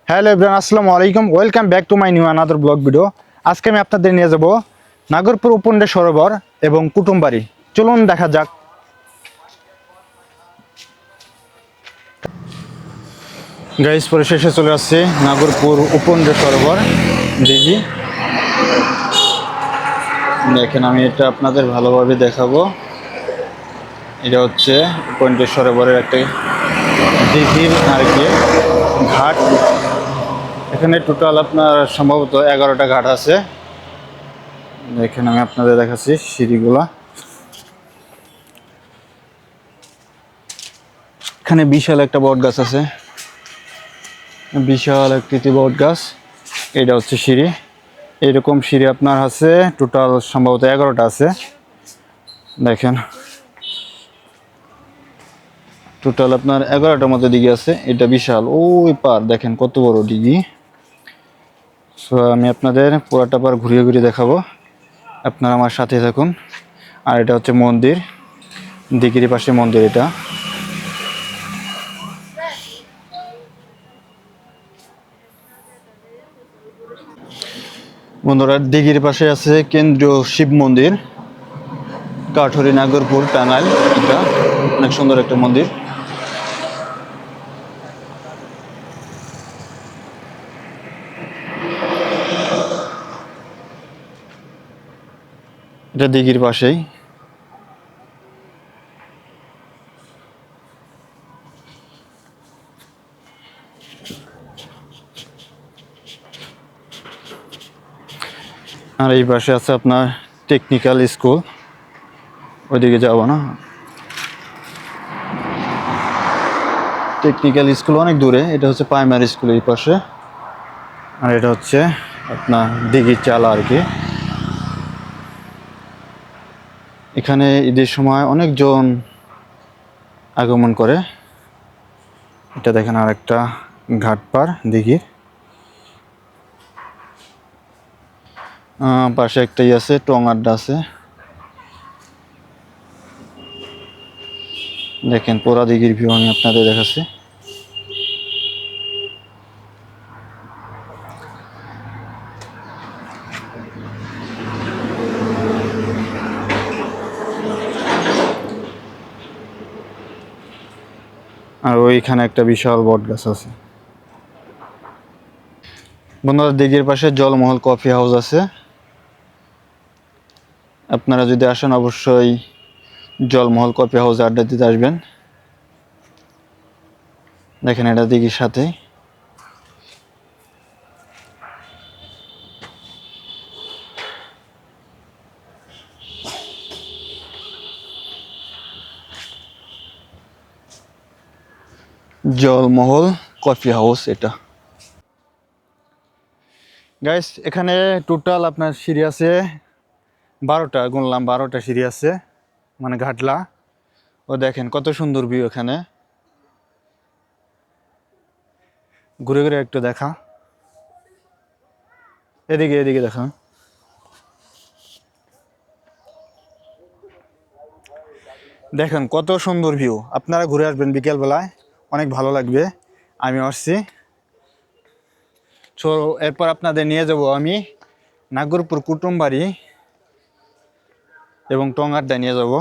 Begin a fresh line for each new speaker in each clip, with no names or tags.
Hello everyone, আসসালামু আলাইকুম। Welcome back to my new another blog video. আজকে আমি আপনাদের নিয়ে যাব নাগরপুর উপেন্দ্র সরোবর এবং কুটুমবাড়ি। চলুন দেখা যাক। গাইস, পরিশেষে চলে আসছে নাগরপুর উপেন্দ্র সরোবর দেখি। দেখেন, আমি এটা আপনাদের ভালোভাবে দেখাবো। এটা হচ্ছে উপেন্দ্র সরোবরের একটা দিঘির আর কি ঘাট। এখানে টোটাল আপনার সম্ভবত 11টা ঘাট আছে। দেখেন, আমি আপনাদের দেখাচ্ছি সিঁড়িগুলা। এখানে বিশাল একটা বট গাছ আছে, বিশাল আকৃতি বট গাছ। এটা হচ্ছে সিঁড়ি। এরকম সিঁড়ি আপনার আছে টোটাল সম্ভবত 11টা আছে। দেখেন, টোটাল আপনার 11টার মধ্যে দিঘি আছে। এটা বিশাল, ওই পার দেখেন কত বড় দিঘি। সো আমি আপনাদের পুরাটা পার ঘুরিয়ে ঘুরিয়ে দেখাবো, আপনারা আমার সাথে থাকুন। আর এটা হচ্ছে মন্দির, দিঘির পাশে মন্দির। এটা বন্ধুরা, দিঘির পাশে আছে কেন্দ্রীয় শিব মন্দির, কাঠুরি নাগরপুর টানাল। এটা অনেক সুন্দর একটা মন্দির। এটা দিঘির পাশেই। আর এই পাশে আছে আপনার টেকনিক্যাল স্কুল। ওইদিকে যাবো না, টেকনিক্যাল স্কুল অনেক দূরে। এটা হচ্ছে প্রাইমারি স্কুল এই পাশে। আর এটা হচ্ছে আপনার দিঘির চালা আর কি। এখানে ঈদের সময় অনেকজন আগমন করে। এটা দেখেন আর একটা ঘাট পার দিঘির। পাশে একটাই আছে, টং আড্ডা আছে। দেখেন পোড়া দিঘির ভিউ আমি আপনাদের দেখাচ্ছি। আর ওইখানে একটা বিশাল বট গাছ আছে। বন্ধুরা, দিঘির পাশে জলমহল কফি হাউস আছে। আপনারা যদি আসেন অবশ্যই জলমহল কফি হাউসে আড্ডা দিতে আসবেন। দেখেন, এটা দিঘির সাথে। জলমহল কফি হাউস এটা। গাইস, এখানে টোটাল আপনার সিঁড়ি আছে 12টা, গুনলাম 12টা সিঁড়ি আছে, মানে ঘাটলা। ও দেখেন কত সুন্দর ভিউ। এখানে ঘুরে ঘুরে একটু দেখা, এদিকে এদিকে দেখা। দেখেন কত সুন্দর ভিউ। আপনারা ঘুরে আসবেন বিকেলবেলায়, অনেক ভালো লাগবে। আমি আসছি। সো এরপর আপনাদের নিয়ে যাব আমি নাগরপুর কুটুমবাড়ি এবং টঙ্গারডায় নিয়ে যাব।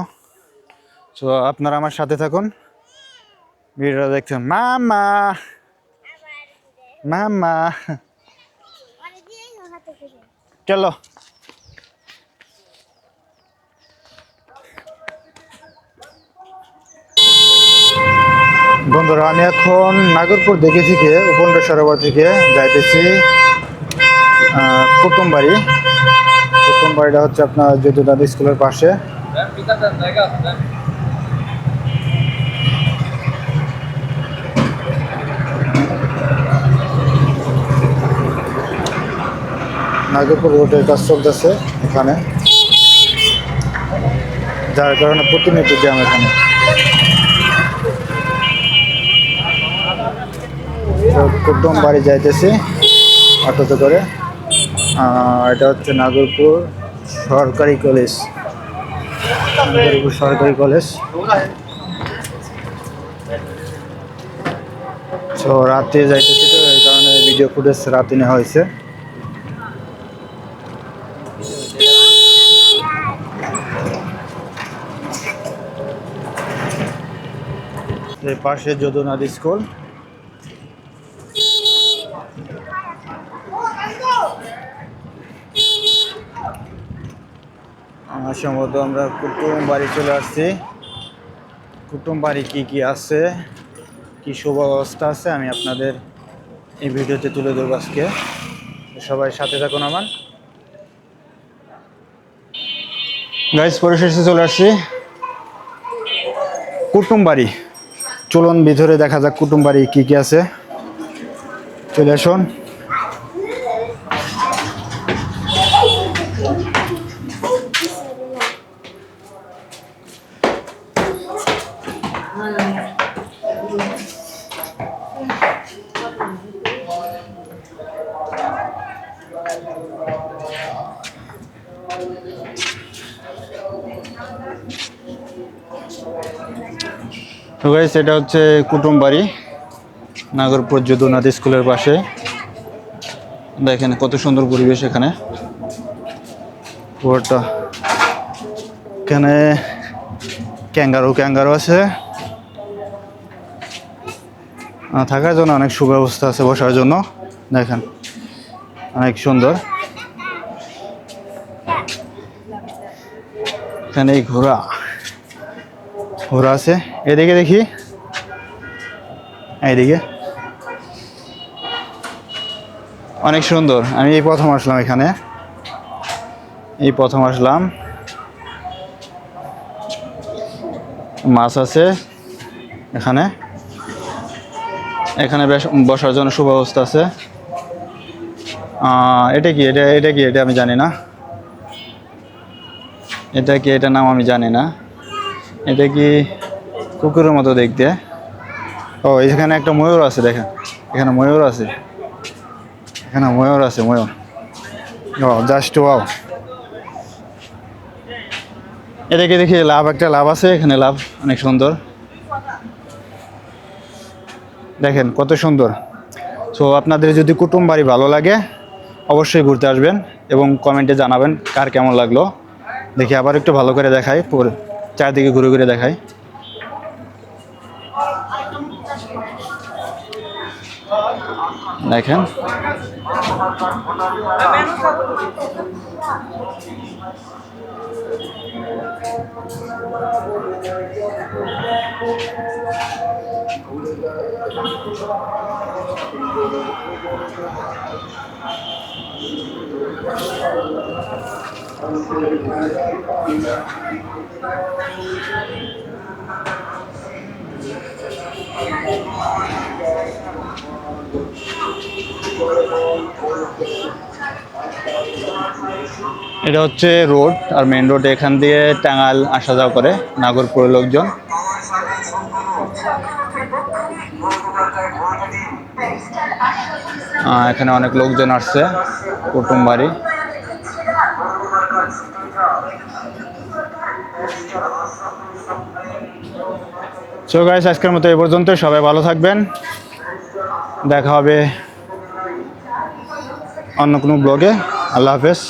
সো আপনারা আমার সাথে থাকুন, ভিডিওটা দেখছেন। মামা মামা চলো। বন্ধুরা, আমি এখন নাগরপুর দিঘি থেকে উপেন্দ্র সরোবর থেকে যাইতেছি কুটুমবাড়ি। কুটুমবাড়িটা হচ্ছে আপনার যদুনাথ স্কুলের পাশে। নাগরপুর রোডের কাজ চলতেছে এখানে, যার কারণে প্রতিনিয়ত জ্যাম এখানে। কুটুমবাড়ি যাইতেছি অটোতে করে। এটা হচ্ছে নাগরপুর সরকারি কলেজ, নাগরপুর সরকারি কলেজ। তো রাতে যাইতেছি, তো এই কারণে ভিডিও ফুটেজ রাতে নেওয়া হয়েছে। এর পাশে যদুনাথ স্কুল। সম্ভবত আমরা কুটুম বাড়ি চলে আসছি। কুটুম বাড়ি কী কী আছে, কী সুব্যবস্থা আছে আমি আপনাদের এই ভিডিওতে তুলে ধরবো আজকে। সবাই সাথে থাকুন আমার। গাইস, পরিশেষে চলে আসছি কুটুম বাড়ি। চলুন ভিতরে দেখা যাক কুটুম বাড়ি কী কী আছে। চলে আসুন। তো গাইস, এটা হচ্ছে কুটুম বাড়ি, নাগরপুর যদুনাথ স্কুলের পাশে। দেখেন কত সুন্দর পরিবেশ এখানে। পুরোটা এখানে ক্যাঙ্গারু আছে, থাকার জন্য অনেক সুব্যবস্থা আছে, বসার জন্য দেখেন অনেক সুন্দর। এখানে ঘোড়া আছে, এদিকে দেখি, এইদিকে অনেক সুন্দর। আমি এই প্রথম আসলাম এখানে, মাছ আছে এখানে বেশ বসার জন্য সুব্যবস্থা আছে। এটা কি এটা আমি জানি না। এটার নাম আমি জানি না। এটা কি কুকুরের মতো দেখতে। ও, এখানে একটা ময়ূর আছে, দেখেন এখানে ময়ূর আছে, ময়ূর। ও জাস্ট ওয়াও। এটাকে দেখি একটা লাভ আছে এখানে, লাভ অনেক সুন্দর, দেখেন কত সুন্দর। সো আপনাদের যদি কুটুম বাড়ি ভালো লাগে অবশ্যই ঘুরতে আসবেন এবং কমেন্টে জানাবেন কার কেমন লাগলো। দেখি আবার একটু ভালো করে দেখাই, চারদিকে ঘুরে ঘুরে দেখাই। দেখেন এটা হচ্ছে রোড, আর মেন রোড। এখান দিয়ে টাঙ্গাইল আসা যাওয়া করে নাগরপুরের লোকজন। এখানে অনেক লোকজন আসছে কুটুম বাড়ি। সো গাইস, আজকের মতো এই পর্যন্ত। সবাই ভালো থাকবেন, দেখা হবে অন্য কোনো ব্লগে। আল্লাহ হাফেজ।